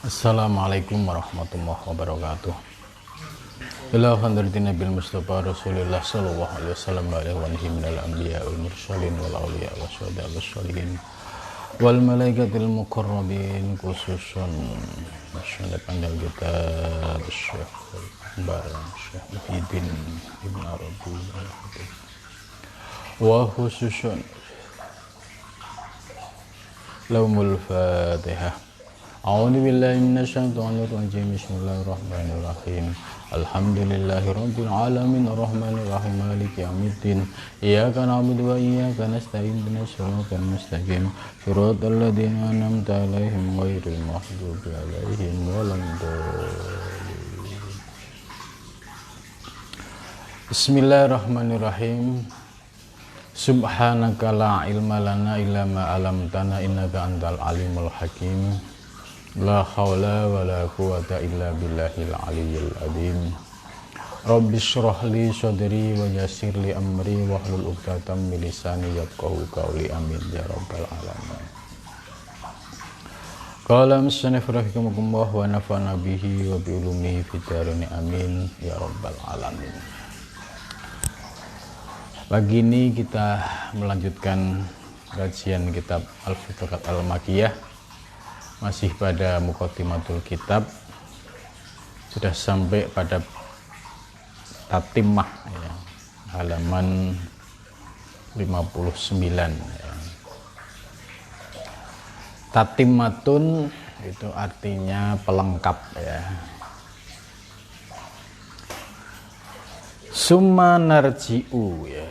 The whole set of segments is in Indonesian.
Assalamualaikum warahmatullahi wabarakatuh. Ila hadrati Nabil Mustafa Rasulullah sallallahu alaihi wasallam wa alihi minal anbiya wal mursalin wal awliya wasyuhada wasyolihin wal malaikatil muqarrabin, khususan masyaallah pandang kita Syekh Barang Syekh Muhyiddin Ibn Arabi wa khususan Laumul Fatihah. A'udzu billahi minasyaitonir rajim. Bismillahirrahmanirrahim. Alhamdulillahirabbil alamin arrahmanir rahim maliki yaumiddin. Iyyaka na'budu wa iyyaka nasta'in ihdinas siratal mustaqim. Shiratal ladzina an'amta 'alaihim ghairil maghdubi 'alaihim waladdallin. Bismillahirrahmanirrahim. Subhanaka la ilma lana illa ma 'allamtana innaka antal alimul hakim. La haula wa la quwata illa billahil aliyyil azim. Rabbi shrah li sadri wa yassir li amri wahlul 'uqdatam min lisani yafqahu qawli. Amin ya rabbal alamin. Qala musannif rahimakumullah wa nafa'ana bihi wa bi ulumihi fid dharain amin ya rabbal alamin. Pagi ini kita melanjutkan kajian kitab Al-Futuhat Al-Makkiyah. Masih pada Muqaddimatul Kitab, sudah sampai pada Tatimah ya, halaman 59 ya. Tatimmatun itu artinya pelengkap ya. Summa narji'u ya.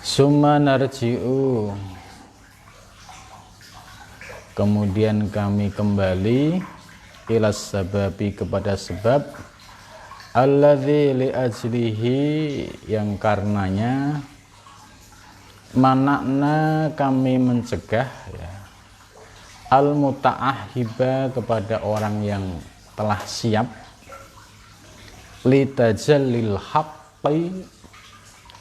Summa narji'u, kemudian kami kembali ilas sababi, kepada sebab alladzi li ajlihi, yang karenanya manakna kami mencegah ya, al muta'ahiba, kepada orang yang telah siap, li tajallil haqqi,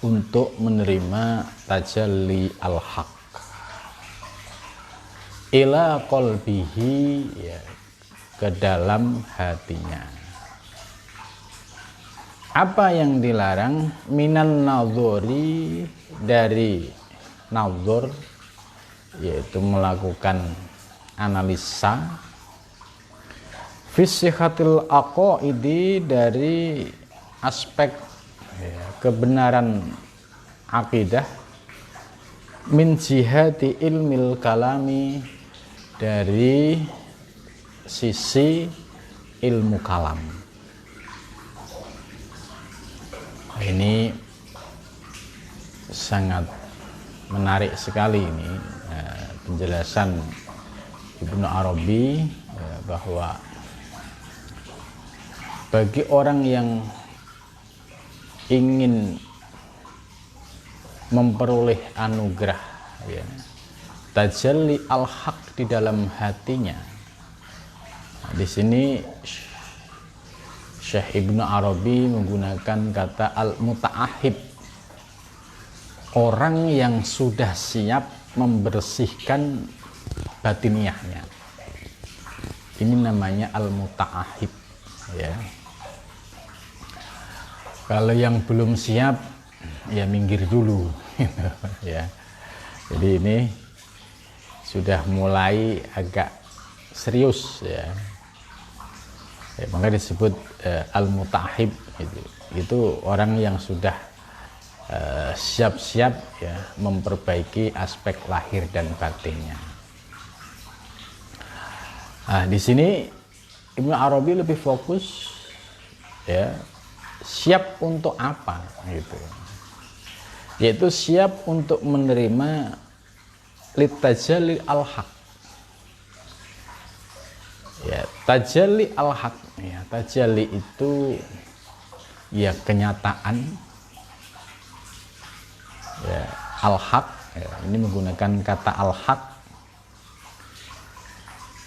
untuk menerima tajalli al haq, ila qalbihi ya, ke dalam hatinya. Apa yang dilarang? Minan nadhuri, dari nadhur, yaitu melakukan analisa, fi sihhatil aqaidi, dari aspek ya, kebenaran akidah, min jihati ilmil kalami, dari sisi ilmu kalam. Ini sangat menarik sekali ini penjelasan Ibnu Arabi bahwa bagi orang yang ingin memperoleh anugerah ya, tajalli al-haq di dalam hatinya. Nah, di sini Syekh Ibnu Arabi menggunakan kata al-muta'ahib, orang yang sudah siap membersihkan batiniahnya. Ini namanya al-muta'ahib ya. Kalau yang belum siap ya minggir dulu ya. Jadi ini sudah mulai agak serius ya. Maka disebut al-muta'ahib itu orang yang sudah siap-siap ya, memperbaiki aspek lahir dan batinnya. Nah, di sini Ibnu Arabi lebih fokus ya, siap untuk apa gitu, yaitu siap untuk menerima litajalli al-haq ya. Tajalli al-haq ya, tajalli itu ya kenyataan ya, al-haq ya, ini menggunakan kata al-haq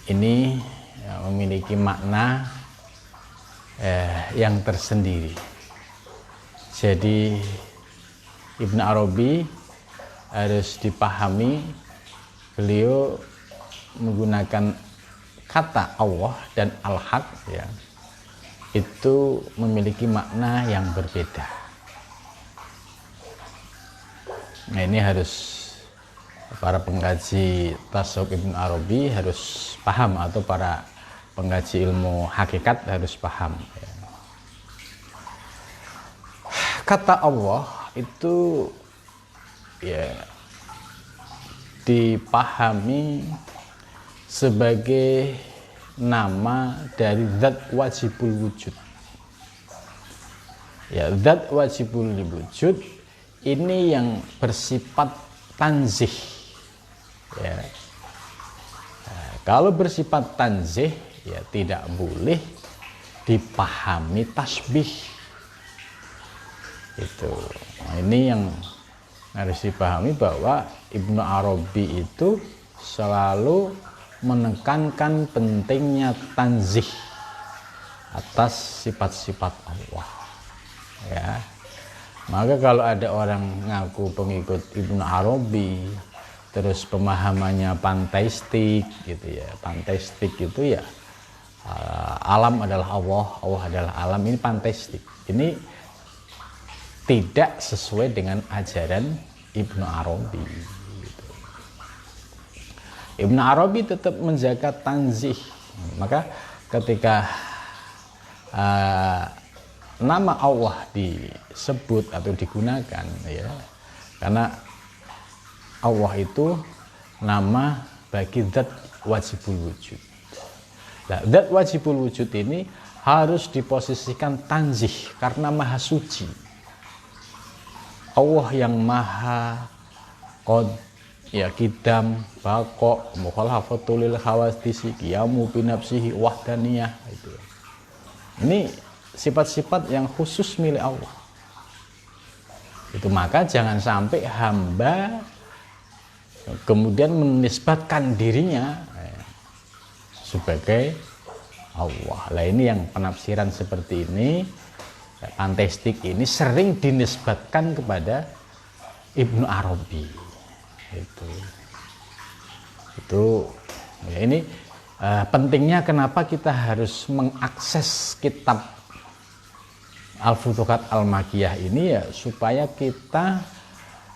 ini ya, memiliki makna yang tersendiri. Jadi Ibnu Arabi harus dipahami, beliau menggunakan kata Allah dan al-haq ya, itu memiliki makna yang berbeda. Nah, ini harus para pengkaji tasawuf Ibnu Arabi harus paham, atau para pengkaji ilmu hakikat harus paham ya. Kata Allah itu ya dipahami sebagai nama dari zat wajibul wujud. Ya, zat wajibul wujud ini yang bersifat tanzih. Ya. Nah, kalau bersifat tanzih ya tidak boleh dipahami tasbih. Itu. Nah, ini yang harus dipahami, bahwa Ibnu Arabi itu selalu menekankan pentingnya tanzih atas sifat-sifat Allah ya. Maka kalau ada orang ngaku pengikut Ibnu Arabi terus pemahamannya panteistik gitu ya, panteistik itu ya alam adalah Allah, Allah adalah alam, ini panteistik, ini tidak sesuai dengan ajaran Ibnu Arabi. Ibnu Arabi tetap menjaga tanzih. Maka ketika nama Allah disebut atau digunakan ya, karena Allah itu nama bagi zat wajibul wujud. Nah, zat wajibul wujud ini harus diposisikan tanzih karena maha suci. Allah yang maha qad ya kidam baqo mukhalafatul lil hawadisi qiyamu bi nafsihi wahdaniyah, itu. Ini sifat-sifat yang khusus milik Allah. Itu maka jangan sampai hamba kemudian menisbatkan dirinya sebagai Allah. Lah ini yang penafsiran seperti ini, panteistik ini sering dinisbatkan kepada Ibnu Arabi. Itu ya, ini pentingnya kenapa kita harus mengakses kitab Al-Futuhat Al-Makiyah ini ya, supaya kita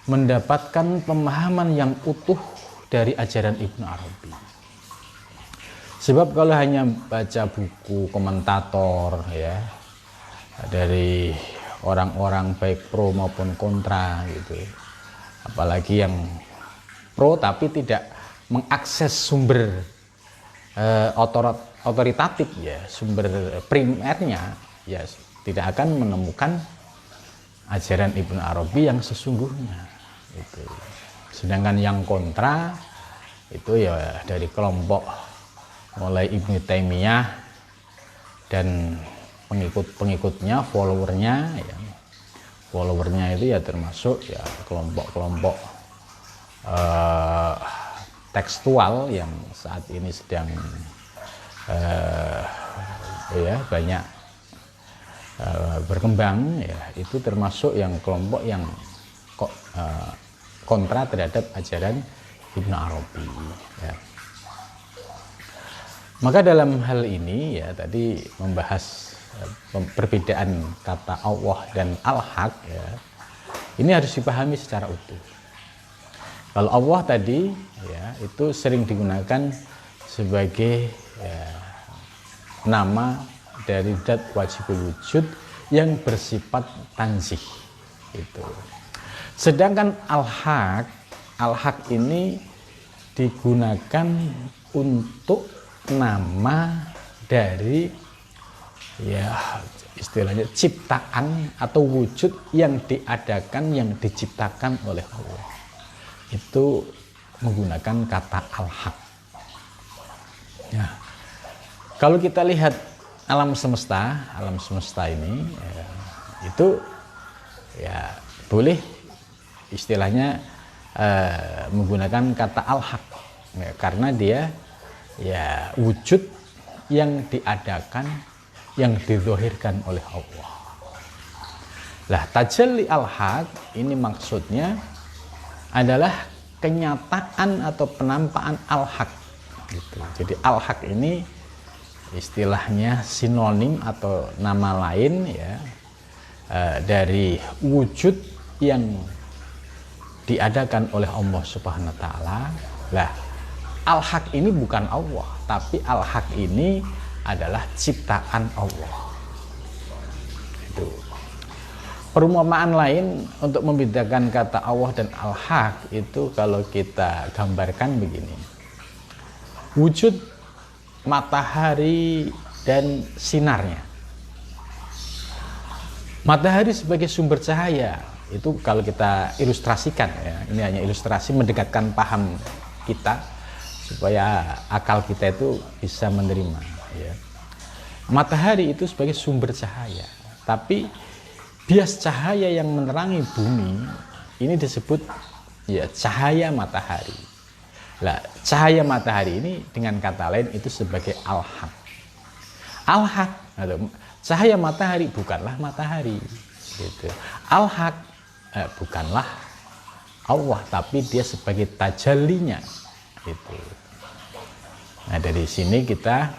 mendapatkan pemahaman yang utuh dari ajaran Ibnu Arabi. Sebab kalau hanya baca buku komentator ya dari orang-orang baik pro maupun kontra gitu, apalagi yang pro tapi tidak mengakses sumber otoritatif ya, sumber primernya ya, tidak akan menemukan ajaran Ibnu Arabi yang sesungguhnya itu. Sedangkan yang kontra itu ya dari kelompok mulai Ibnu Taimiyah dan pengikut-pengikutnya, followernya ya. Followernya itu ya termasuk ya kelompok-kelompok tekstual yang saat ini sedang ya banyak berkembang ya, itu termasuk yang kelompok yang kontra terhadap ajaran Ibnu Arabi ya. Maka dalam hal ini ya tadi membahas perbedaan kata Allah dan al-haq ya, ini harus dipahami secara utuh. Kalau Allah tadi ya itu sering digunakan sebagai ya, nama dari zat wajibul wujud yang bersifat tanzih itu. Sedangkan al-haq ini digunakan untuk nama dari ya istilahnya ciptaan atau wujud yang diadakan, yang diciptakan oleh Allah. Itu menggunakan kata al-haq. Ya. Kalau kita lihat alam semesta ini ya, itu ya boleh istilahnya menggunakan kata al-haq ya, karena dia ya wujud yang diadakan, yang dizohirkan oleh Allah. Lah tajalli al-haq ini maksudnya adalah kenyataan atau penampakan al-haq, gitu. Jadi al-haq ini istilahnya sinonim atau nama lain ya dari wujud yang diadakan oleh Allah Subhanahu wa taala. Lah, al-haq ini bukan Allah, tapi al-haq ini adalah ciptaan Allah. Itu. Perumpamaan lain untuk membedakan kata Allah dan al-haq itu kalau kita gambarkan begini. Wujud matahari dan sinarnya. Matahari sebagai sumber cahaya itu kalau kita ilustrasikan ya, ini hanya ilustrasi mendekatkan paham kita supaya akal kita itu bisa menerima ya. Matahari itu sebagai sumber cahaya, tapi bias cahaya yang menerangi bumi ini disebut ya cahaya matahari. Lah, cahaya matahari ini dengan kata lain itu sebagai al-haq. Al-haq, cahaya matahari bukanlah matahari. Gitu. Al-haq bukanlah Allah, tapi dia sebagai tajallinya. Gitu. Nah, dari sini kita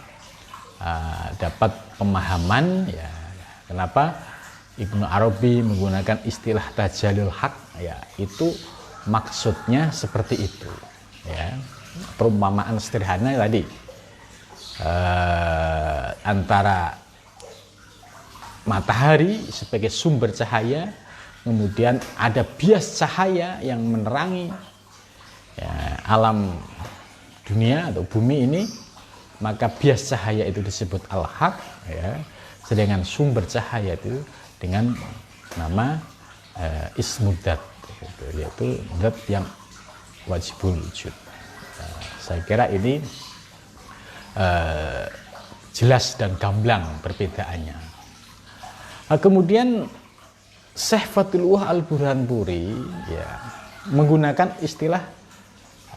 dapat pemahaman ya kenapa Ibnu Arabi menggunakan istilah tajallil haq ya, itu maksudnya seperti itu ya. Perumpamaan sederhana tadi antara matahari sebagai sumber cahaya, kemudian ada bias cahaya yang menerangi ya, alam dunia atau bumi ini, maka bias cahaya itu disebut al-haq ya, sedangkan sumber cahaya itu dengan nama ismudat, yaitu zat yang wajibul wujud. Saya kira ini jelas dan gamblang perbedaannya. Kemudian Syekh Fatullah Al-Burhanpuri ya, menggunakan istilah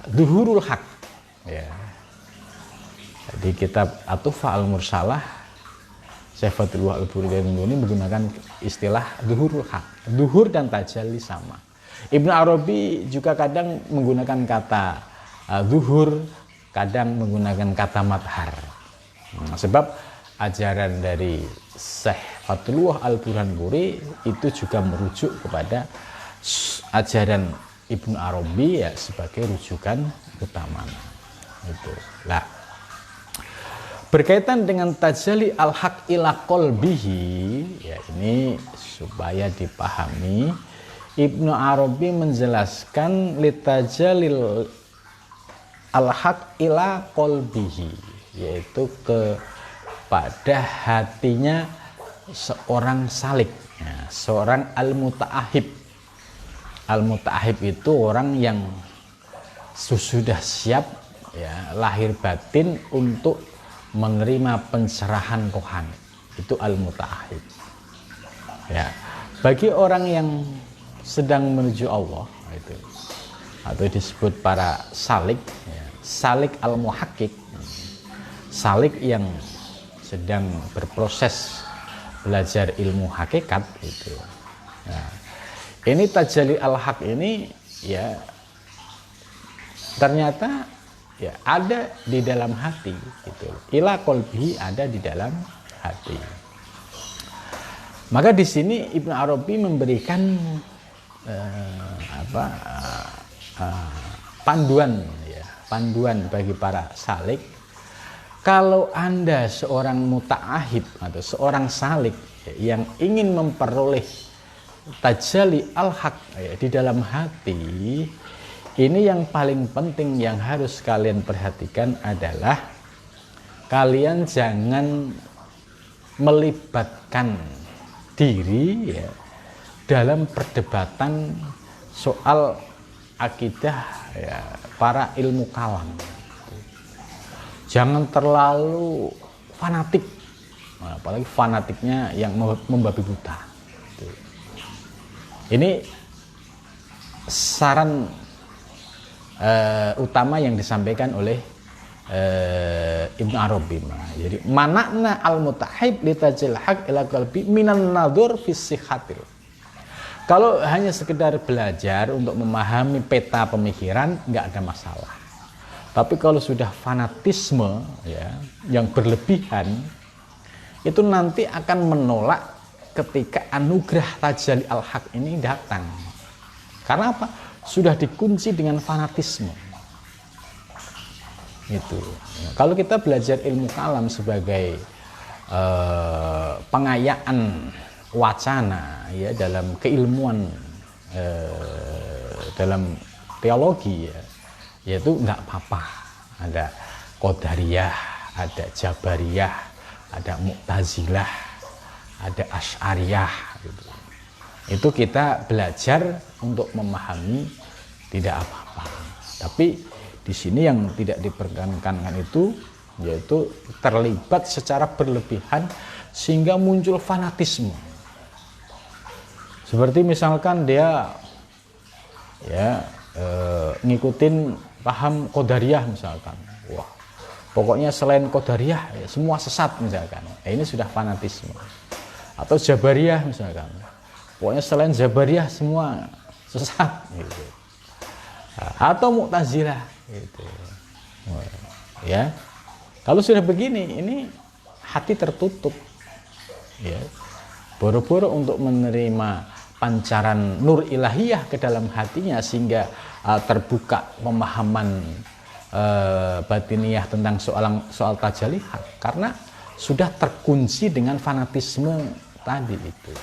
duhurul haq ya. Di kitab At-Tuhfah Al-Mursalah Syekh Fatullah Al-Burhanpuri ini menggunakan istilah duhurul haq. Duhur dan tajalli sama. Ibnu Arabi juga kadang menggunakan kata duhur, kadang menggunakan kata madhar. Sebab ajaran dari Syekh Fatullah Al-Burhanpuri itu juga merujuk kepada ajaran Ibnu Arabi ya, sebagai rujukan utama. Itu. Lah, berkaitan dengan tajalli al-haq ila qalbihi ya, ini supaya dipahami, Ibnu Arabi menjelaskan litajallil al-haq ila qalbihi, yaitu kepada hatinya seorang salik ya, seorang al-muta'ahib. Al-muta'ahib itu orang yang sudah siap ya, lahir batin untuk menerima pencerahan rohani, itu al-muta'ahid ya. Bagi orang yang sedang menuju Allah itu, atau disebut para salik ya, salik al-muhakkik, salik yang sedang berproses belajar ilmu hakikat itu ya. Ini tajalli al-haq ini ya ternyata ya ada di dalam hati gitu. Ila qalbi, ada di dalam hati. Maka di sini Ibnu Arabi memberikan panduan ya, panduan bagi para salik. Kalau Anda seorang muta'ahib atau seorang salik ya, yang ingin memperoleh tajalli al-haq ya, di dalam hati, ini yang paling penting yang harus kalian perhatikan adalah kalian jangan melibatkan diri ya, dalam perdebatan soal akidah ya, para ilmu kalam. Jangan terlalu fanatik, apalagi fanatiknya yang membabi buta. Ini saran utama yang disampaikan oleh Ibnu Arabi. Jadi manakna al-mutahib litajil haq ila qalbi minan nadhur fi sihhatil. Kalau hanya sekedar belajar untuk memahami peta pemikiran, nggak ada masalah. Tapi kalau sudah fanatisme ya yang berlebihan, itu nanti akan menolak ketika anugerah tajalli al-haq ini datang. Karena apa? Sudah dikunci dengan fanatisme. Itu. Kalau kita belajar ilmu kalam sebagai pengayaan wacana ya dalam keilmuan dalam teologi ya, yaitu nggak apa-apa. Ada Qadariyah, ada Jabariyah, ada Mu'tazilah, ada Asy'ariyah gitu. Itu kita belajar untuk memahami, tidak apa-apa. Tapi di sini yang tidak diperkenankan itu yaitu terlibat secara berlebihan sehingga muncul fanatisme. Seperti misalkan dia ya ngikutin paham Qadariyah misalkan. Wah, pokoknya selain Qadariyah ya, semua sesat misalkan. Ini sudah fanatisme. Atau Jabariyah misalkan. Pokoknya selain Jabariyah semua sesat gitu. Atau Mu'tazilah gitu. Ya. Kalau sudah begini, ini hati tertutup. Ya. Boro-boro untuk menerima pancaran nur ilahiyah ke dalam hatinya sehingga terbuka pemahaman batiniyah tentang soal tajalli haq, karena sudah terkunci dengan fanatisme tadi itu.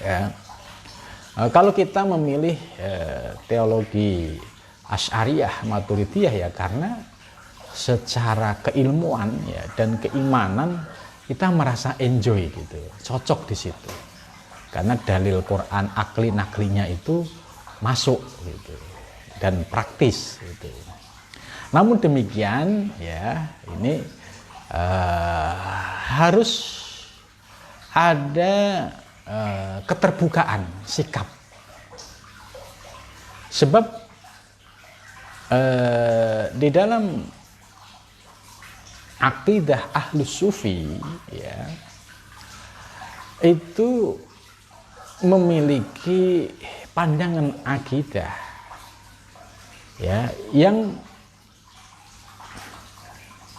Ya. Kalau kita memilih teologi Asy'ariyah Maturidiyah ya karena secara keilmuan ya dan keimanan kita merasa enjoy gitu, cocok di situ. Karena dalil Quran akli naklinya itu masuk gitu dan praktis gitu. Namun demikian ya ini harus ada keterbukaan sikap, sebab di dalam akidah Ahlus Sufi ya itu memiliki pandangan akidah ya yang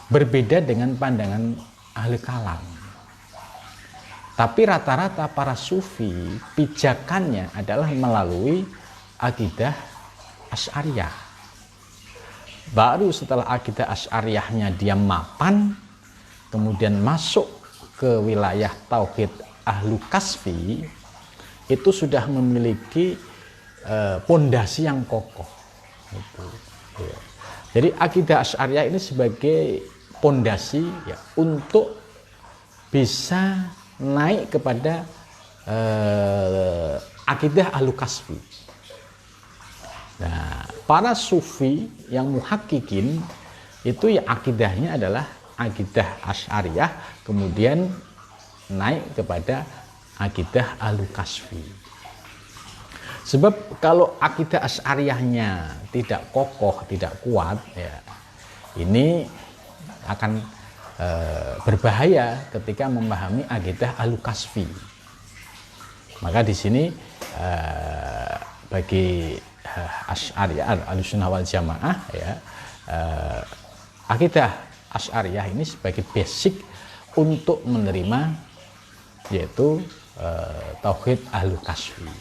berbeda dengan pandangan ahli kalam. Tapi rata-rata para sufi pijakannya adalah melalui akidah Asy'ariyah. Baru setelah akidah Asy'ariyahnya dia mapan, kemudian masuk ke wilayah tauhid ahlu kasfi, itu sudah memiliki pondasi yang kokoh. Gitu. Ya. Jadi akidah Asy'ariyah ini sebagai pondasi ya, untuk bisa naik kepada akidah ahlu kasfi. Nah, para sufi yang muhakkikin itu ya akidahnya adalah akidah Asy'ariyah, kemudian naik kepada akidah ahlu kasfi. Sebab kalau akidah Asy'ariyahnya tidak kokoh, tidak kuat ya, ini akan berbahaya ketika memahami akidah ahlu kasfi. Maka di sini bagi Asy'ariyah Ahlussunnah wal Jamaah ya, akidah Asy'ariyah ini sebagai basic untuk menerima yaitu tauhid ahlu kasfi.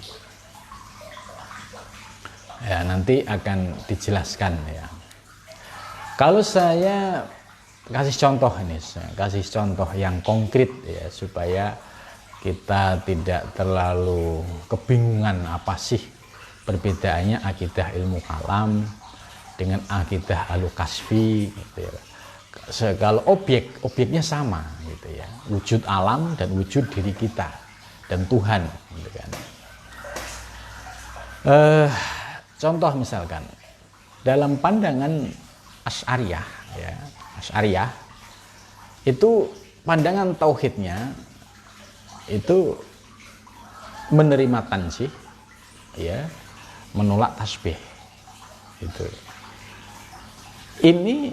Ya, nanti akan dijelaskan ya. Kalau saya kasih contoh ini, kasih contoh yang konkret ya supaya kita tidak terlalu kebingungan apa sih perbedaannya akidah ilmu kalam dengan akidah ahlu kasfi gitu ya. Kalau objeknya sama gitu ya, wujud alam dan wujud diri kita dan Tuhan gitu kan. Contoh misalkan dalam pandangan Asy'ariyah ya, Asy'ariyah itu pandangan tauhidnya itu menerima tanzih ya, menolak tasbih itu. Ini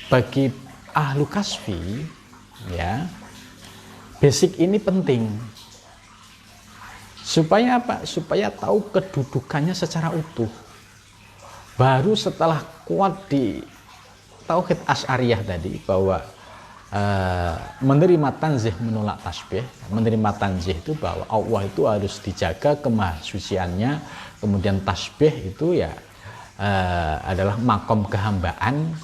bagi ahlu kasfi ya, basic ini penting supaya apa? Supaya tahu kedudukannya secara utuh. baru setelah kuat di tauhid Asy'ariyah tadi bahwa menerima tanzih menolak tasbih. Menerima tanzih itu bahwa Allah itu harus dijaga kemahasuciannya, kemudian tasbih itu ya adalah makom kehambaan.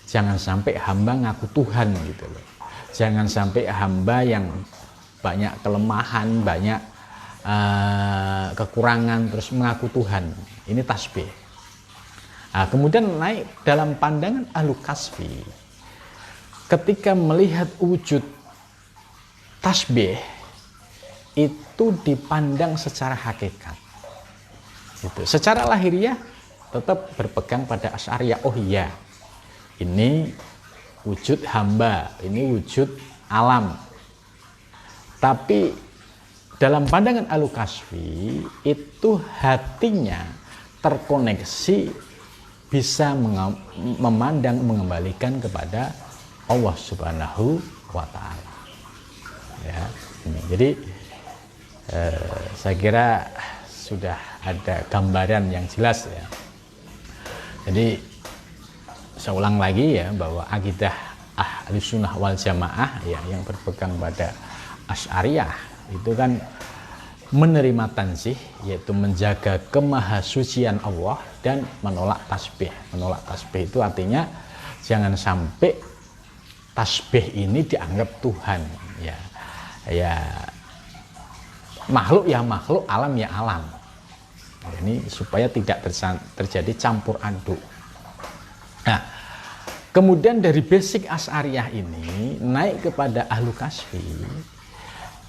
Jangan sampai hamba ngaku Tuhan gitu loh. Jangan sampai hamba yang banyak kelemahan, banyak kekurangan terus mengaku Tuhan. Ini tasbih. Nah, kemudian naik dalam pandangan ahlu kasfi, ketika melihat wujud tasbih itu dipandang secara hakikat. Gitu. Secara lahiriah tetap berpegang pada Asy'ariyah. Oh iya, ini wujud hamba, ini wujud alam. Tapi dalam pandangan ahlu kasfi itu hatinya terkoneksi, bisa memandang, mengembalikan kepada Allah Subhanahu wa Ta'ala. Ya, ini. Jadi saya kira sudah ada gambaran yang jelas ya. Jadi saya ulang lagi ya, bahwa akidah Ahlus Sunnah wal Jamaah ya, yang berpegang pada Asy'ariyah itu kan menerima tanzih, yaitu menjaga kemahasucian Allah, dan menolak tasbih. Menolak tasbih itu artinya jangan sampai tasbih ini dianggap Tuhan ya. Ya makhluk ya makhluk, alam ya alam. Ini supaya tidak terjadi campur aduk. Nah, kemudian dari basic Asy'ariyah ini naik kepada ahlu kasfi,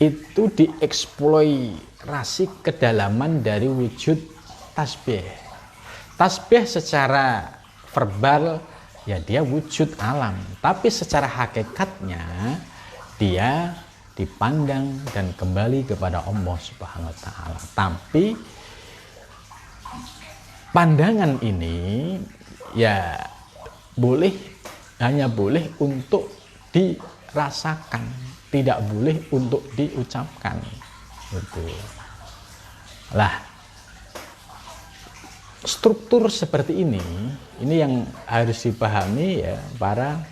itu dieksplorasi kedalaman dari wujud tasbih. Tasbih secara verbal ya dia wujud alam, tapi secara hakikatnya dia dipandang dan kembali kepada Allah Subhanahu wa Ta'ala. Tapi pandangan ini ya hanya boleh untuk dirasakan, tidak boleh untuk diucapkan. Gitu. Lah, struktur seperti ini yang harus dipahami ya para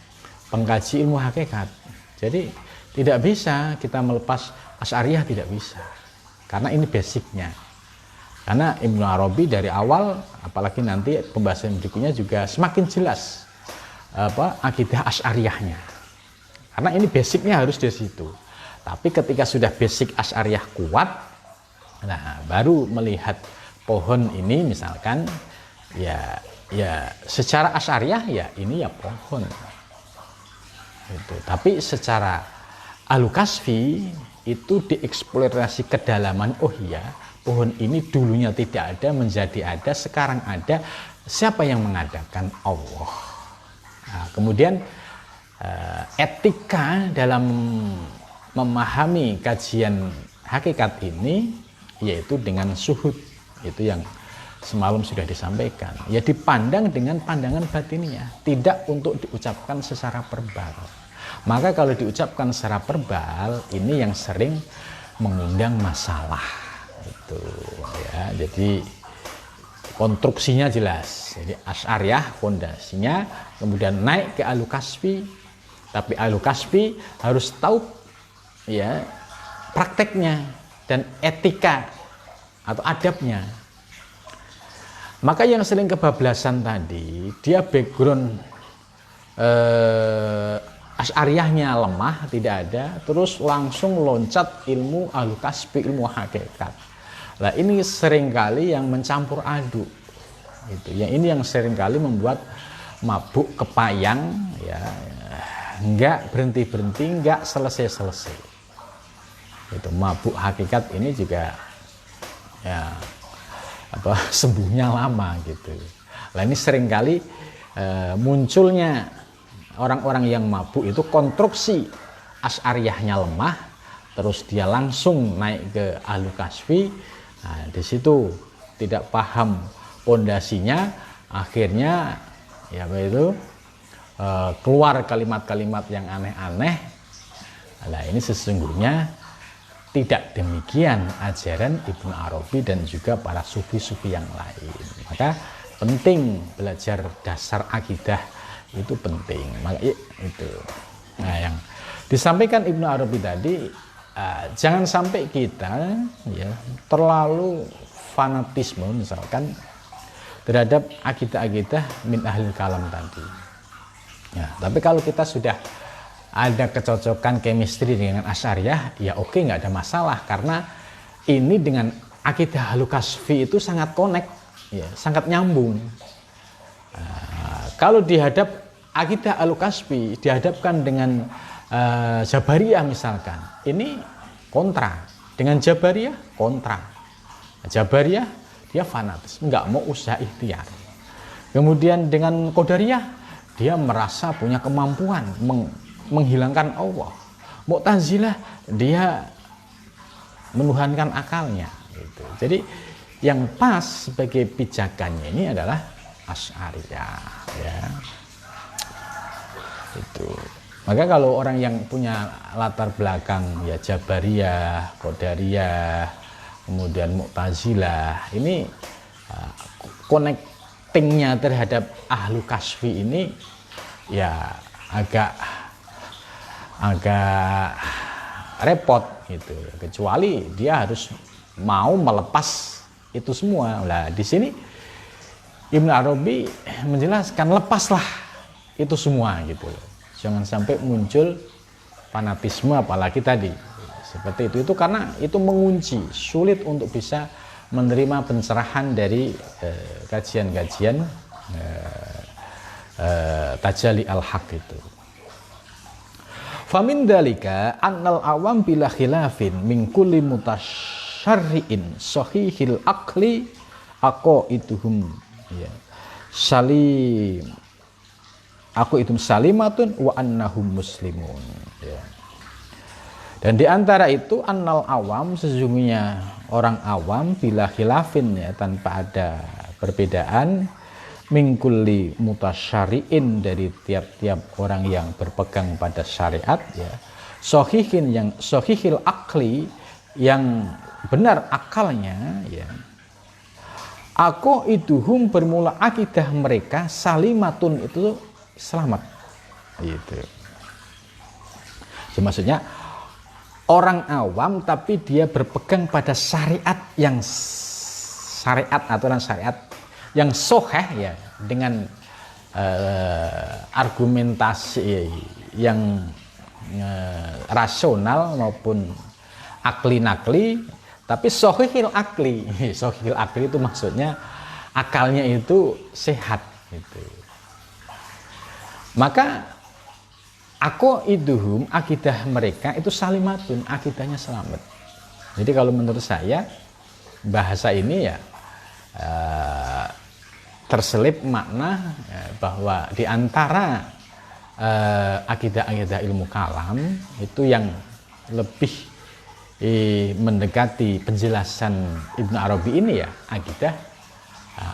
pengkaji ilmu hakikat. Jadi tidak bisa kita melepas Asy'ariyah, tidak bisa, karena ini basicnya. Karena Ibnu Arabi dari awal, apalagi nanti pembahasan berikutnya juga semakin jelas akidah Asy'ariyahnya. Karena ini basicnya harus di situ. Tapi ketika sudah basic Asy'ariyah kuat, nah baru melihat pohon ini misalkan ya secara Asy'ariyah ya ini ya pohon. Gitu. Tapi secara ahlu kasfi itu dieksplorasi kedalaman. Oh iya, pohon ini dulunya tidak ada menjadi ada, sekarang ada. Siapa yang mengadakan? Allah. Nah, kemudian etika dalam memahami kajian hakikat ini yaitu dengan syuhud, itu yang semalam sudah disampaikan, ya dipandang dengan pandangan batinnya, tidak untuk diucapkan secara verbal. Maka kalau diucapkan secara verbal ini yang sering mengundang masalah itu ya. Jadi konstruksinya jelas, jadi Asy'ariyah fondasinya, kemudian naik ke ahlu kasfi, tapi ahlu kasfi harus tahu ya prakteknya dan etika atau adabnya. Maka yang sering kebablasan tadi, dia background Asy'ariyahnya lemah, tidak ada, terus langsung loncat ilmu ahlu kasfi, ilmu hakikat. Nah ini seringkali yang mencampur aduk gitu. Yang ini yang seringkali membuat mabuk kepayang ya, enggak berhenti-berhenti, enggak selesai-selesai. Itu mabuk hakikat ini juga ya sembuhnya lama gitu. Nah ini seringkali munculnya orang-orang yang mabuk itu konstruksi Asy'ariyahnya lemah, terus dia langsung naik ke ahlu kasfi. Nah, di situ tidak paham pondasinya, akhirnya ya begitu keluar kalimat-kalimat yang aneh-aneh. Nah ini sesungguhnya tidak demikian ajaran Ibnu Arabi dan juga para sufi-sufi yang lain. Maka penting belajar dasar akidah itu penting. Maka itu. Nah, yang disampaikan Ibnu Arabi tadi, jangan sampai kita ya terlalu fanatisme misalkan terhadap akidah-akidah min ahlil kalam tadi. Ya, tapi kalau kita sudah ada kecocokan chemistry dengan Asy'ariyah, ya oke, nggak ada masalah, karena ini dengan akidah Ahlul Kasfi itu sangat connect, ya, sangat nyambung. Kalau dihadap akidah Ahlul Kasfi dihadapkan dengan Jabariyah misalkan, ini kontra. Dengan Jabariyah kontra. Jabariyah dia fanatis, nggak mau usaha ikhtiar. Kemudian dengan Qadariyah dia merasa punya kemampuan menghilangkan Allah. Mu'tazilah dia menuhankan akalnya gitu. Jadi yang pas sebagai pijakannya ini adalah Asy'ariyah ya. Itu. Maka kalau orang yang punya latar belakang ya Jabariyah, Qadariyah, kemudian Mu'tazilah, ini connectingnya terhadap Ahlu Kasfi ini ya agak repot gitu, kecuali dia harus mau melepas itu semua. Nah, di sini Ibnu Arabi menjelaskan lepaslah itu semua gitu loh. Jangan sampai muncul fanatisme apalagi tadi seperti itu karena itu mengunci, sulit untuk bisa menerima pencerahan dari kajian-kajian Tajalli al-Haq itu. Famin dalika annal awam bila khilafin min kulli mutasyarri'in sahihil aqli aqaituhum ya salim aqaitum salimatun wa annahum muslimun ya. Dan di antara itu annal awam, sesungguhnya orang awam bila khilafin ya tanpa ada perbedaan mingkulli mutasyari'in dari tiap-tiap orang yang berpegang pada syariat ya sohihin yang sohihil akli yang benar akalnya ya aku iduhum bermula akidah mereka salimatun itu selamat gitu. Jadi maksudnya orang awam tapi dia berpegang pada syariat yang syariat aturan syariat yang soheh ya dengan argumentasi yang rasional maupun akli nakli, tapi sohihil akli sohihil akli itu maksudnya akalnya itu sehat gitu. Maka aku iduhum akidah mereka itu salimatun, akidahnya selamat. Jadi kalau menurut saya bahasa ini ya terselip makna bahwa di antara akidah-akidah ilmu kalam itu yang lebih mendekati penjelasan Ibnu Arabi ini ya akidah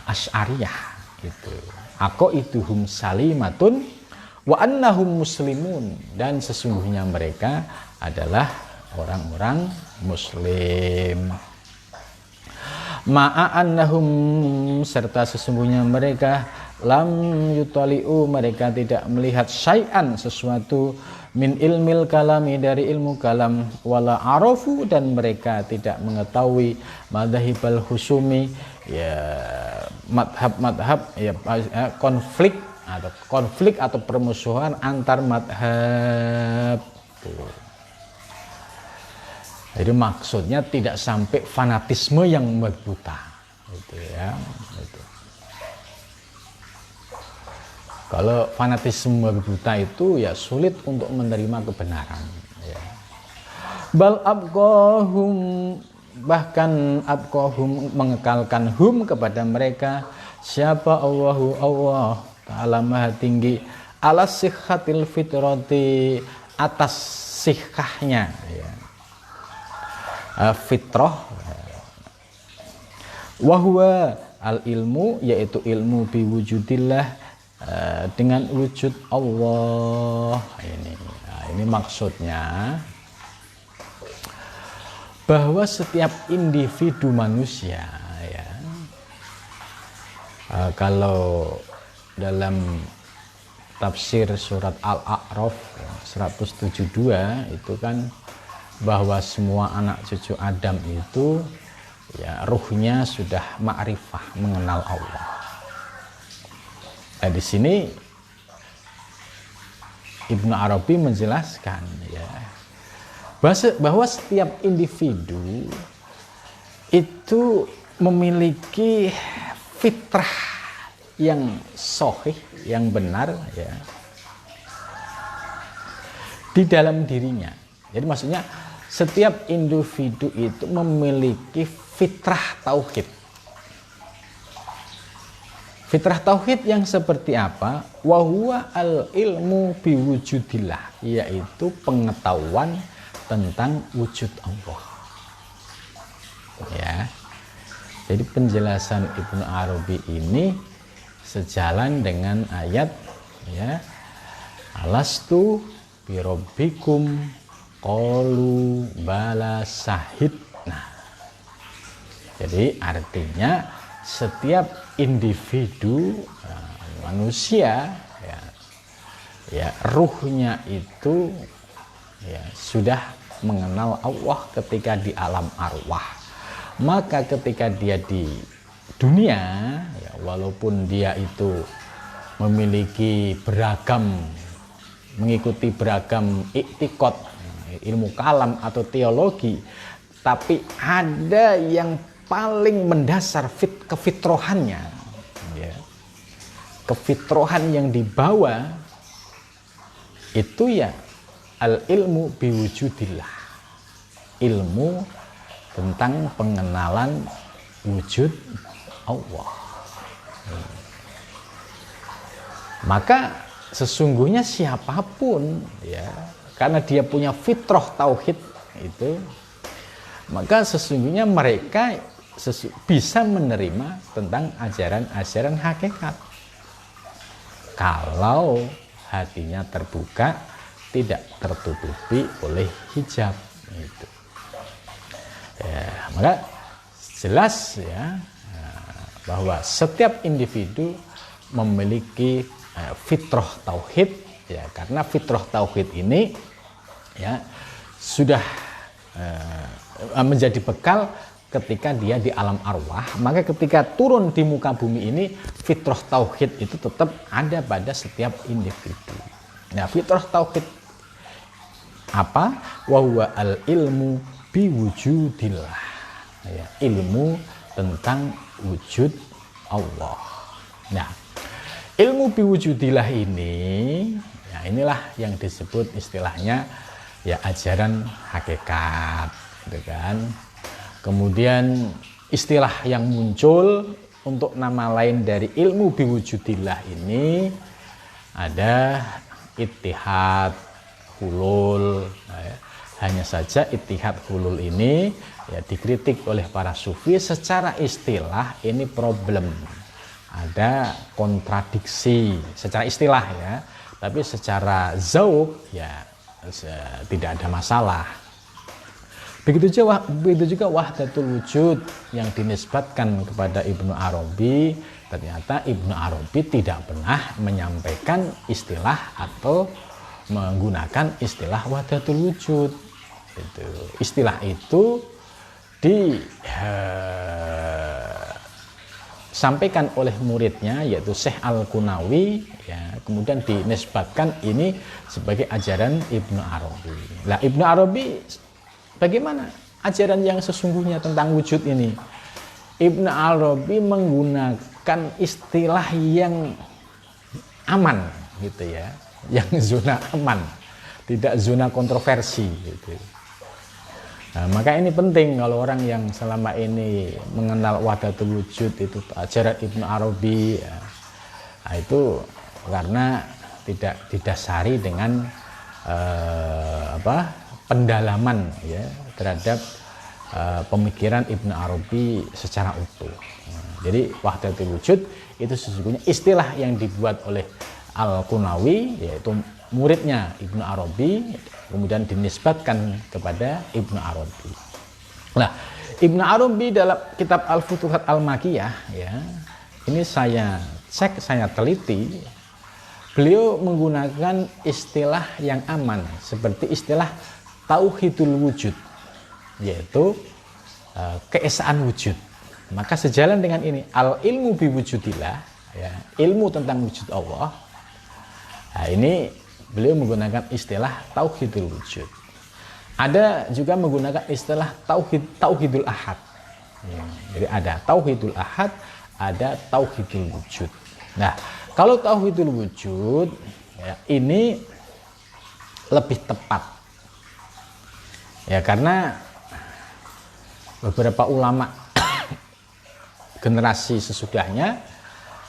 Asy'ariyah gitu. Aqaiduhum salimatun wa annahum muslimun, dan sesungguhnya mereka adalah orang-orang muslim. Ma'annahum, serta sesungguhnya mereka lam yutali'u, mereka tidak melihat syai'an sesuatu min ilmil kalami dari ilmu kalam, wala arafu, dan mereka tidak mengetahui madhahibal husumi ya madhab-madhab ya konflik atau permusuhan antar madhab. Jadi maksudnya tidak sampai fanatisme yang berbuta, gitu ya. Gitu. Kalau fanatisme berbuta itu ya sulit untuk menerima kebenaran. Ya. Bal abqahum, bahkan abqahum mengekalkan hum kepada mereka siapa Allah Ta'ala Maha Tinggi ala sihhatil fitrati, atas sihkahnya ya. Fitrah wahwa al ilmu, yaitu ilmu biwujudillah, dengan wujud Allah ini. Nah, ini maksudnya bahwa setiap individu manusia ya Kalau dalam tafsir surat Al-A'raf 172 itu kan bahwa semua anak cucu Adam itu ya ruhnya sudah ma'rifah, mengenal Allah. Nah, di sini Ibnu Arabi menjelaskan ya bahwa setiap individu itu memiliki fitrah yang sahih, yang benar ya di dalam dirinya. Jadi maksudnya setiap individu itu memiliki fitrah tauhid. Fitrah tauhid yang seperti apa? Wa huwa al-ilmu biwujudillah, yaitu pengetahuan tentang wujud Allah. Ya. Jadi penjelasan Ibnu Arabi ini sejalan dengan ayat ya. Alastu birabbikum qalu bala syahidna. Jadi artinya setiap individu manusia ya ruhnya itu ya sudah mengenal Allah ketika di alam arwah. Maka ketika dia di dunia ya, walaupun dia itu memiliki mengikuti beragam iktikad, ilmu kalam atau teologi, tapi ada yang paling mendasar kefitrohannya ya. Kefitrohan yang dibawa itu ya al-ilmu biwujudillah, ilmu tentang pengenalan wujud Allah. Maka sesungguhnya siapapun ya, karena dia punya fitrah tauhid itu, maka sesungguhnya mereka bisa menerima tentang ajaran-ajaran hakikat kalau hatinya terbuka, tidak tertutupi oleh hijab itu. Ya, maka jelas ya bahwa setiap individu memiliki fitrah tauhid ya, karena fitrah tauhid ini ya sudah menjadi bekal ketika dia di alam arwah. Maka ketika turun di muka bumi ini, fitrah tauhid itu tetap ada pada setiap individu. Nah, fitrah tauhid apa? Wa huwa al ilmu biwujudillah ya, ilmu tentang wujud Allah. Nah, ilmu biwujudillah ini ya, inilah yang disebut istilahnya ya ajaran hakikat gitu kan. Kemudian istilah yang muncul untuk nama lain dari ilmu biwujudillah ini ada ittihad, hulul ya. Hanya saja ittihad hulul ini ya dikritik oleh para sufi. Secara istilah ini problem, ada kontradiksi secara istilah ya, tapi secara zauq ya tidak ada masalah. Begitu juga wahdatul wujud yang dinisbatkan kepada Ibnu Arabi. Ternyata Ibnu Arabi tidak pernah menyampaikan istilah atau menggunakan istilah wahdatul wujud. Itu istilah itu disampaikan oleh muridnya yaitu Syekh Al-Qunawi ya, kemudian dinisbatkan ini sebagai ajaran Ibnu Arabi. Lah Ibnu Arabi bagaimana ajaran yang sesungguhnya tentang wujud ini? Ibnu Arabi menggunakan istilah yang aman gitu ya, yang zona aman, tidak zona kontroversi gitu. Nah, maka ini penting kalau orang yang selama ini mengenal wahdatul wujud itu ajaran Ibnu Arabi ya, nah itu karena tidak didasari dengan pendalaman ya terhadap pemikiran Ibnu Arabi secara utuh. Nah, jadi wahdatul wujud itu sesungguhnya istilah yang dibuat oleh Al-Qunawi, yaitu muridnya Ibnu Arabi, kemudian dinisbatkan kepada Ibnu Arabi. Nah, Ibnu Arabi dalam kitab Al-Futuhat Al-Makiyah ya, ini saya cek, saya teliti, beliau menggunakan istilah yang aman seperti istilah tauhidul wujud, yaitu keesaan wujud. Maka sejalan dengan ini, al ilmu biwujudillah, ya, ilmu tentang wujud Allah. Nah, ini beliau menggunakan istilah tauhidul wujud. Ada juga menggunakan istilah tauhidul ahad. Ya, jadi ada tauhidul ahad, ada tauhidul wujud. Nah, kalau tauhidul wujud, ya, ini lebih tepat. Ya, karena beberapa ulama generasi sesudahnya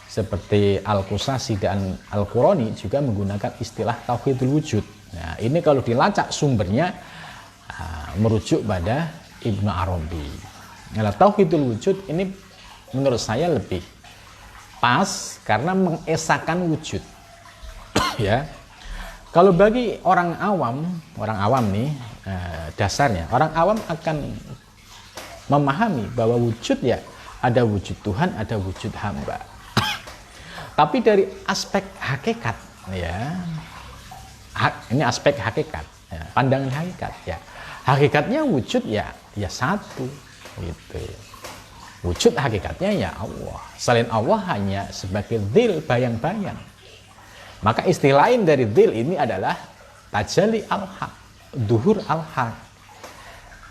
seperti Al-Qusasi dan Al-Qurani juga menggunakan istilah tauhidul wujud. Nah, ini kalau dilacak sumbernya merujuk pada Ibnu Arabi. Nah, tauhidul wujud ini menurut saya lebih pas karena mengesahkan wujud. Ya. Kalau bagi orang awam nih dasarnya orang awam akan memahami bahwa wujud ya ada wujud Tuhan, ada wujud hamba. Tapi dari aspek hakikat, ya, ini aspek hakikat, ya, pandangan hakikat, ya, hakikatnya wujud ya satu, gitu. Wujud hakikatnya ya Allah. Selain Allah hanya sebagai dzil, bayang-bayang. Maka istilah lain dari dzil ini adalah tajalli al-haq, duhur al-haq.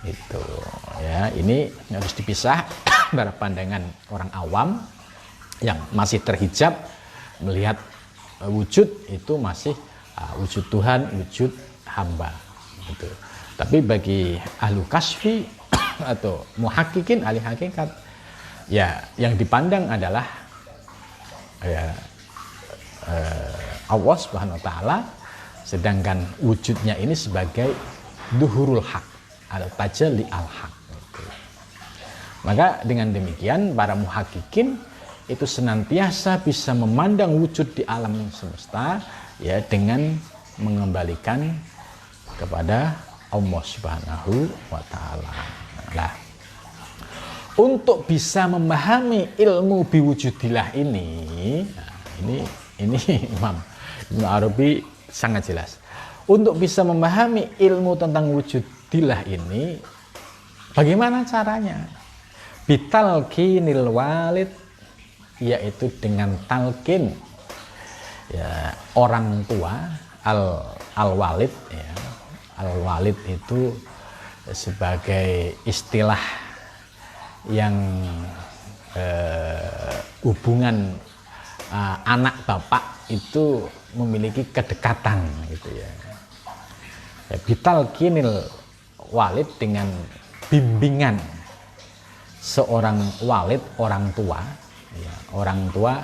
Itu, ya, ini harus dipisah dari pandangan orang awam yang masih terhijab melihat wujud itu masih wujud Tuhan, wujud hamba, gitu. Tapi bagi ahlu kasfi atau muhakkikin, ahli hakikat, ya yang dipandang adalah ya Allah Subhanahu wa taala, sedangkan wujudnya ini sebagai duhurul haq atau tajalli al haq. Gitu. Maka dengan demikian para muhakkikin itu senantiasa bisa memandang wujud di alam semesta ya dengan mengembalikan kepada Allah Subhanahu wa taala. Nah, untuk bisa memahami ilmu biwujudillah ini, ini Imam Ibnu Arabi sangat jelas. Untuk bisa memahami ilmu tentang wujudillah ini, bagaimana caranya? Bitalqinil walid, yaitu dengan talqin, ya, orang tua, al-walid, ya. Al-walid itu sebagai istilah yang hubungan anak bapak itu memiliki kedekatan, gitu ya. Bitalqinil walid, dengan bimbingan seorang walid, orang tua, ya, orang tua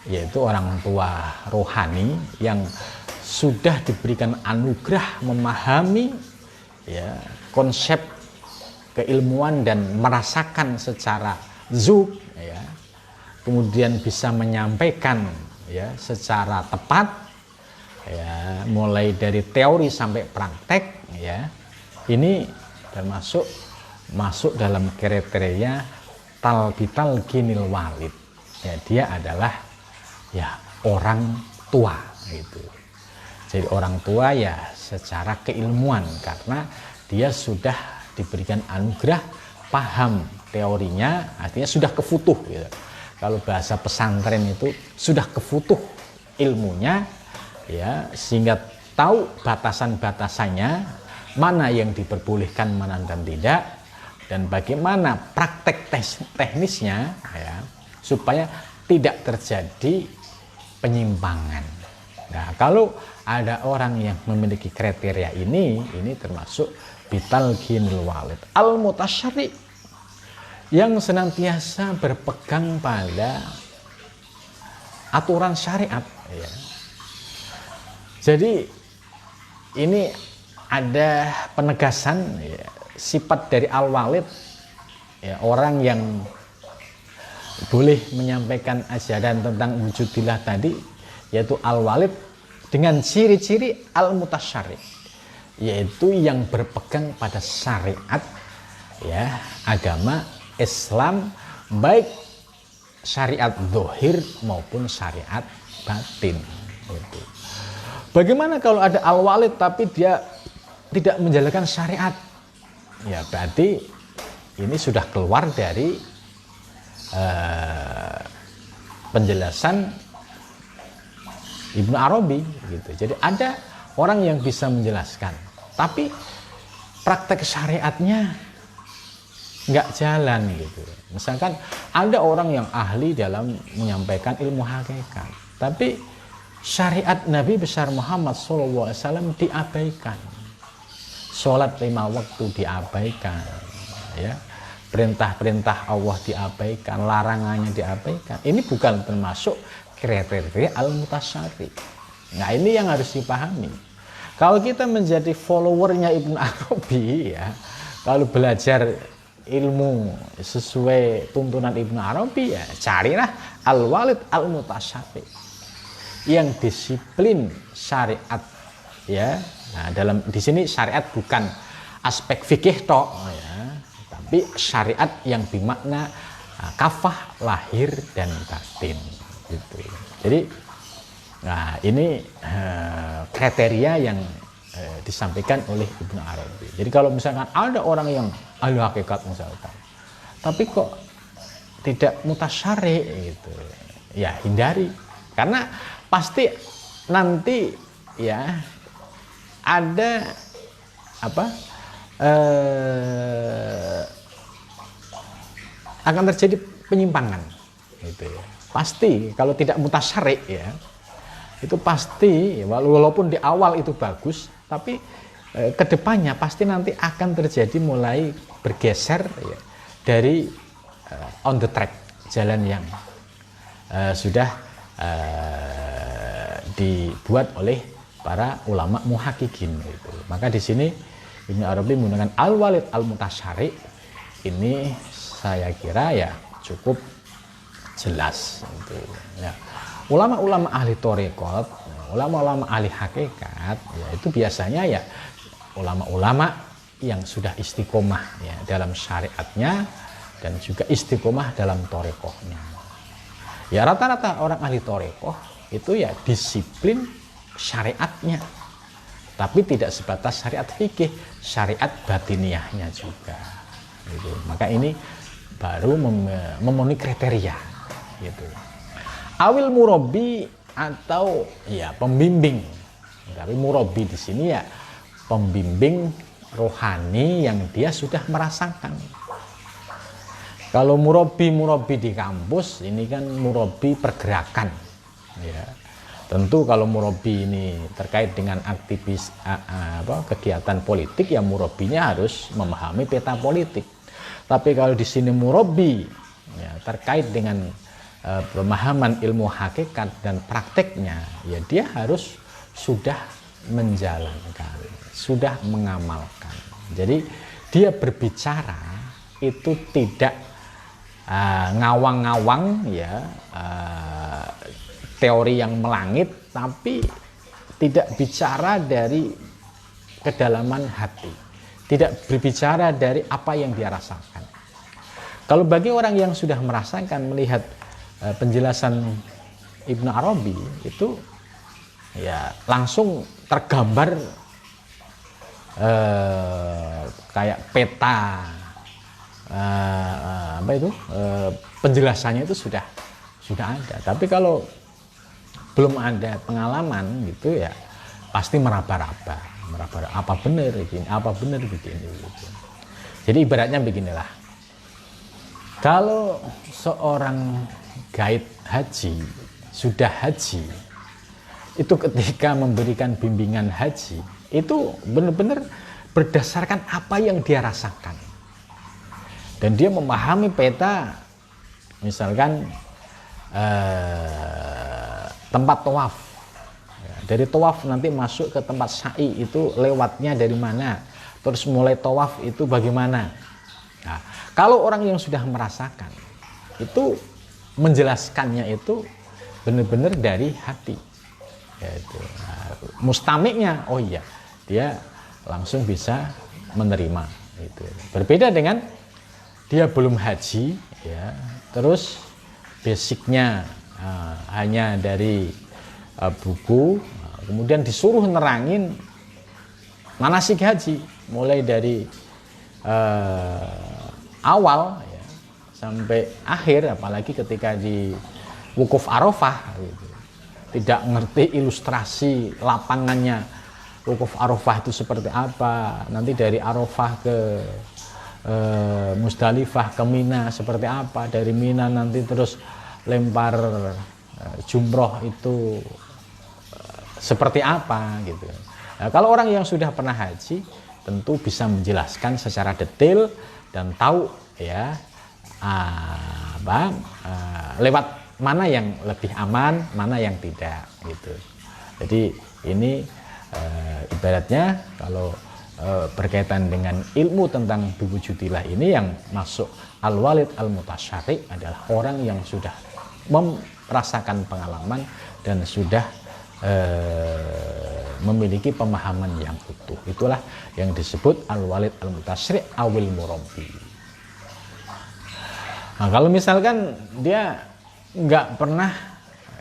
yaitu orang tua rohani yang sudah diberikan anugerah memahami ya konsep keilmuan dan merasakan secara zuk, ya, kemudian bisa menyampaikan ya secara tepat, ya, mulai dari teori sampai praktek, ya, ini termasuk masuk dalam kriteria bitalqinil walid, ya, dia adalah ya orang tua, gitu. Jadi orang tua ya secara keilmuan karena dia sudah diberikan anugerah paham teorinya, artinya sudah kefutuh, gitu. Kalau bahasa pesantren itu sudah kefutuh ilmunya, ya, sehingga tahu batasan-batasannya, mana yang diperbolehkan, mana dan tidak, dan bagaimana praktek teknisnya, ya, supaya tidak terjadi penyimpangan. Nah, kalau ada orang yang memiliki kriteria ini termasuk bitalqinil walid al-mutasyarri, yang senantiasa berpegang pada aturan syariat, ya. Jadi ini ada penegasan, ya, sifat dari al-walid, ya, orang yang boleh menyampaikan ajaran tentang wujudillah tadi, yaitu al-walid dengan ciri-ciri al-mutasyarri, yaitu yang berpegang pada syariat, ya, agama Islam, baik syariat zahir maupun syariat batin. Gitu. Bagaimana kalau ada al-walid tapi dia tidak menjalankan syariat? Ya berarti ini sudah keluar dari penjelasan Ibnu Arabi gitu. Jadi ada orang yang bisa menjelaskan, tapi praktek syariatnya nggak jalan gitu. Misalkan ada orang yang ahli dalam menyampaikan ilmu hakikat, tapi syariat Nabi besar Muhammad SAW diabaikan. Sholat 5 waktu diabaikan, ya. Perintah-perintah Allah diabaikan, larangannya diabaikan. Ini bukan termasuk kriteria al-mutasyari. Nah ini yang harus dipahami. Kalau kita menjadi followernya Ibnu Arabi, ya, kalau belajar ilmu sesuai tuntunan Ibnu Arabi, ya carilah al-walid al-mutasyari yang disiplin syariat, ya. Nah, dalam di sini syariat bukan aspek fikih tok, ya, tapi syariat yang bermakna kafah lahir dan batin gitu. Jadi nah ini kriteria yang disampaikan oleh Ibnu Arabi. Jadi kalau misalkan ada orang yang ahli hakikat misalkan, tapi kok tidak mutasyari gitu, ya hindari, karena pasti nanti ya ada apa akan terjadi penyimpangan gitu ya. Pasti kalau tidak mutasyari ya itu pasti, walaupun di awal itu bagus, tapi kedepannya pasti nanti akan terjadi mulai bergeser ya, dari on the track, jalan yang sudah dibuat oleh para ulama muhakkikin gitu. Maka di sini Ibnu Arabi menggunakan al-walid al-mutasyari, ini saya kira ya cukup jelas gitu. Ya. Ulama-ulama ahli thariqat, ulama-ulama ahli hakikat, ya itu biasanya ya ulama-ulama yang sudah istiqomah ya dalam syariatnya dan juga istiqomah dalam thariqahnya. Ya rata-rata orang ahli thariqah itu ya disiplin syariatnya, tapi tidak sebatas syariat fikih, syariat batiniahnya juga gitu. Maka ini baru memenuhi kriteria gitu. Awil murabbi atau ya pembimbing, tapi murabbi di sini ya pembimbing rohani yang dia sudah merasakan. Kalau murabbi di kampus ini kan murabbi pergerakan ya. Tentu kalau murabbi ini terkait dengan aktivis kegiatan politik, ya murabbinya harus memahami peta politik. Tapi kalau di sini murabbi ya, terkait dengan pemahaman ilmu hakikat dan prakteknya, ya dia harus sudah menjalankan, sudah mengamalkan. Jadi dia berbicara itu tidak ngawang-ngawang ya, teori yang melangit, tapi tidak bicara dari kedalaman hati, tidak berbicara dari apa yang dia rasakan. Kalau bagi orang yang sudah merasakan, melihat penjelasan Ibnu Arabi itu ya langsung tergambar kayak peta penjelasannya itu sudah ada. Tapi kalau belum ada pengalaman gitu ya pasti meraba-raba apa benar begini gitu. Jadi ibaratnya beginilah, kalau seorang guide haji sudah haji itu ketika memberikan bimbingan haji itu benar-benar berdasarkan apa yang dia rasakan, dan dia memahami peta, misalkan tempat tawaf ya, dari tawaf nanti masuk ke tempat sa'i itu lewatnya dari mana, terus mulai tawaf itu bagaimana. Nah, kalau orang yang sudah merasakan itu menjelaskannya itu benar-benar dari hati ya, itu. Nah, mustamiknya oh iya dia langsung bisa menerima itu. Berbeda dengan dia belum haji ya, terus basicnya hanya dari buku, kemudian disuruh nerangin manasik haji mulai dari awal ya, sampai akhir, apalagi ketika di wukuf Arafah gitu. Tidak ngerti ilustrasi lapangannya wukuf Arafah itu seperti apa, nanti dari Arafah ke Musdalifah ke Mina seperti apa, dari Mina nanti terus lempar jumroh itu seperti apa gitu. Nah, kalau orang yang sudah pernah haji tentu bisa menjelaskan secara detail dan tahu ya lewat mana yang lebih aman, mana yang tidak gitu. Jadi ini ibaratnya kalau berkaitan dengan ilmu tentang biwujudilah ini, yang masuk al-walid al-mutasyari adalah orang yang sudah merasakan pengalaman dan sudah memiliki pemahaman yang utuh. Itulah yang disebut al-walid al-mutasyri' awil murabbi. Nah, kalau misalkan dia nggak pernah,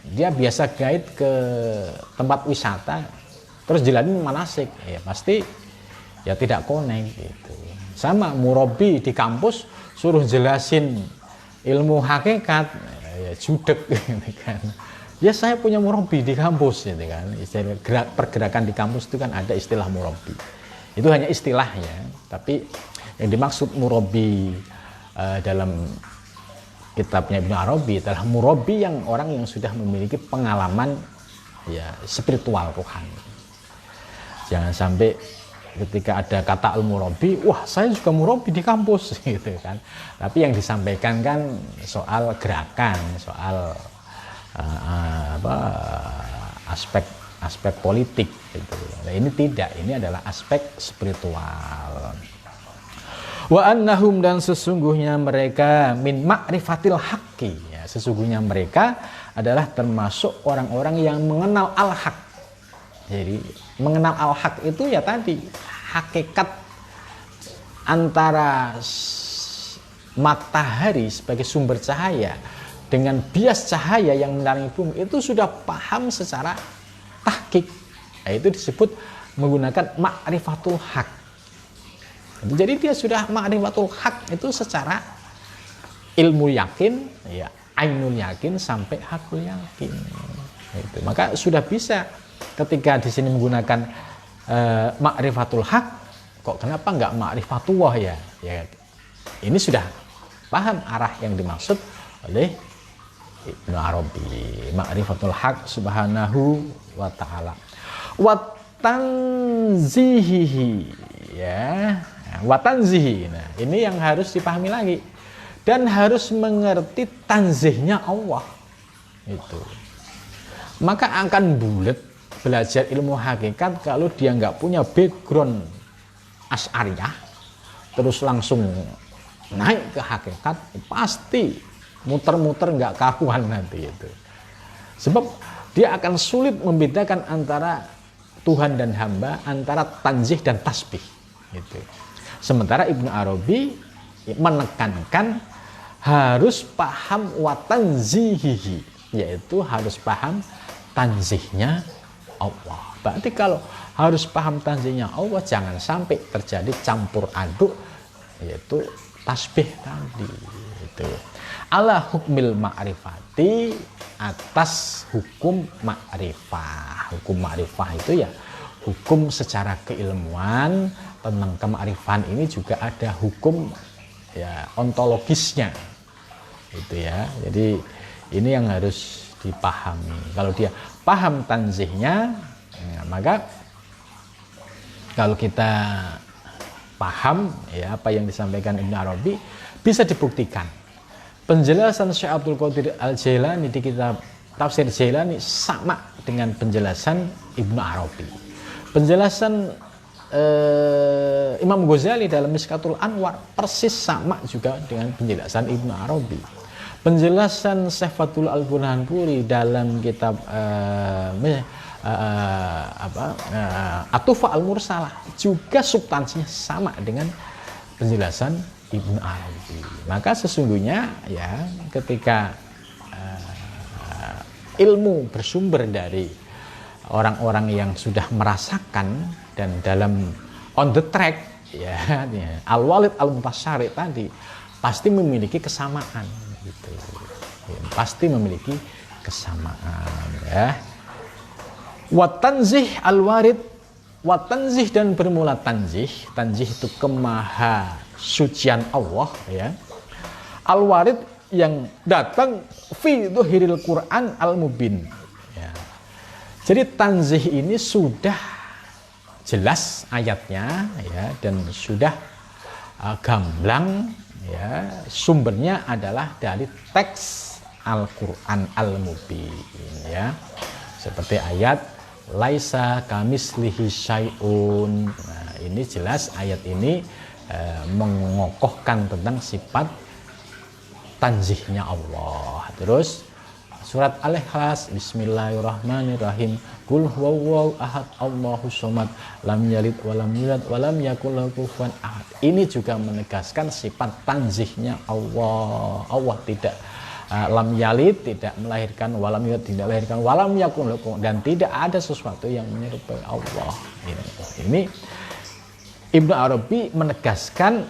dia biasa guide ke tempat wisata terus jalanin manasik, ya pasti ya tidak connect gitu. Sama murabbi di kampus suruh jelasin ilmu hakikat, ya judek gitu kan. Ya saya punya murabbi di kampus gitu kan. Istilah pergerakan di kampus itu kan ada istilah murabbi. Itu hanya istilahnya, tapi yang dimaksud murabbi dalam kitabnya Ibnu Arabi adalah murabbi yang orang yang sudah memiliki pengalaman ya spiritual rohani. Jangan sampai ketika ada kata al-murabbi, wah saya juga murabbi di kampus gitu kan. Tapi yang disampaikan kan soal gerakan, soal aspek politik gitu. Nah, ini tidak, ini adalah aspek spiritual. Wa annahum, dan sesungguhnya mereka min ma'rifatil haqqi, ya, sesungguhnya mereka adalah termasuk orang-orang yang mengenal al-haq. Jadi mengenal al-haq itu ya tadi hakikat antara matahari sebagai sumber cahaya dengan bias cahaya yang menaringi bumi itu sudah paham secara tahqiq. Nah, itu disebut menggunakan ma'rifatul haq. Jadi dia sudah ma'rifatul haq itu secara ilmu yakin, ya ainul yakin sampai hakul yakin. Itu. Maka sudah bisa ketika di sini menggunakan ma'rifatul haq, kok kenapa enggak ma'rifatullah ya? Ya ini sudah paham arah yang dimaksud oleh Ibnu Arabi, ma'rifatul haq subhanahu wa ta'ala. Wa tanzihihi, ya. Watanzihi, nah ini yang harus dipahami lagi, dan harus mengerti tanzihnya Allah itu. Maka akan bulat belajar ilmu hakikat kalau dia nggak punya background Asy'ariyah terus langsung naik ke hakikat, pasti muter-muter nggak karuan nanti itu. Sebab dia akan sulit membedakan antara Tuhan dan hamba, antara tanzih dan tasbih gitu. Sementara Ibnu Arabi menekankan harus paham watanzihihi, yaitu harus paham tanzihnya Allah. Berarti kalau harus paham tanzihnya Allah, jangan sampai terjadi campur aduk, yaitu tasbih tadi. Itu. Ala hukmil ma'rifati, atas hukum ma'rifah. Hukum ma'rifah itu ya hukum secara keilmuan. Tentang kemakrifan ini juga ada hukum ya ontologisnya itu ya. Jadi ini yang harus dipahami. Kalau dia paham tanzihnya, ya, maka kalau kita paham ya apa yang disampaikan Ibnu Arabi, bisa dibuktikan. Penjelasan Syekh Abdul Qadir Al-Jailani di kitab Tafsir Jailani sama dengan penjelasan Ibnu Arabi. Penjelasan Imam Ghazali dalam Miskatul Anwar persis sama juga dengan penjelasan Ibnu Arabi. Penjelasan Syekh Fathul Al-Burhanpuri dalam kitab At-Tuhfah Al-Mursalah juga substansinya sama dengan penjelasan Ibnu Arabi. Maka sesungguhnya ya ketika ilmu bersumber dari orang-orang yang sudah merasakan dan dalam on the track ya, al-walid al-mutasyari tadi pasti memiliki kesamaan gitu. Ya, pasti memiliki kesamaan ya. Wa tanzih al-warid, wa tanzih dan bermula tanzih. Tanzih itu kemaha sucian Allah ya. Al-warid yang datang fi dhuhiril Quran al-mubin ya. Jadi tanzih ini sudah jelas ayatnya ya, dan sudah gamblang ya, sumbernya adalah dari teks Al-Quran al-mubin ya, seperti ayat laisa kamislihi syai'un. Nah, ini jelas ayat ini mengokohkan tentang sifat tanzihnya Allah. Terus surat Al-Ikhlas, bismillahirrahmanirrahim, qul huwallahu ahad allahus samad lam yalid walam yulad walam yakul lahu kufuwan ahad. Ini juga menegaskan sifat tanzihnya Allah. Allah tidak lam yalid, tidak melahirkan, walam yulad, tidak melahirkan, walam yakul lahu, dan tidak ada sesuatu yang menyerupai Allah. Ini Ibnu Arabi menegaskan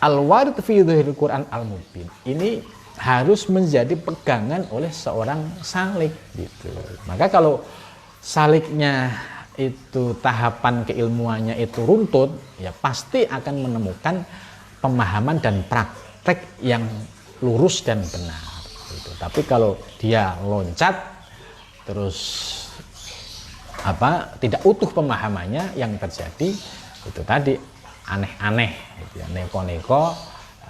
al-warid fi dhuhiril Quran al-mubin ini harus menjadi pegangan oleh seorang salik gitu. Maka kalau saliknya itu tahapan keilmuannya itu runtut, ya pasti akan menemukan pemahaman dan praktek yang lurus dan benar gitu. Tapi kalau dia loncat terus tidak utuh pemahamannya, yang terjadi itu tadi aneh-aneh gitu ya, neko-neko,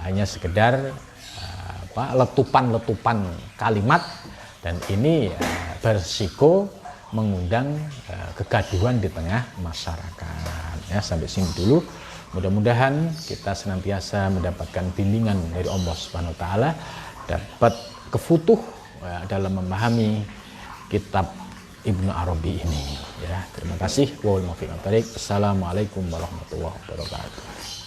hanya sekedar letupan-letupan kalimat, dan ini bersiko mengundang kegaduhan di tengah masyarakat ya. Sampai sini dulu, mudah-mudahan kita senantiasa mendapatkan bimbingan dari Allah Subhanahu wa taala, dapat kefutuh dalam memahami kitab Ibnu Arabi ini ya. Terima kasih. Assalamualaikum warahmatullahi wabarakatuh.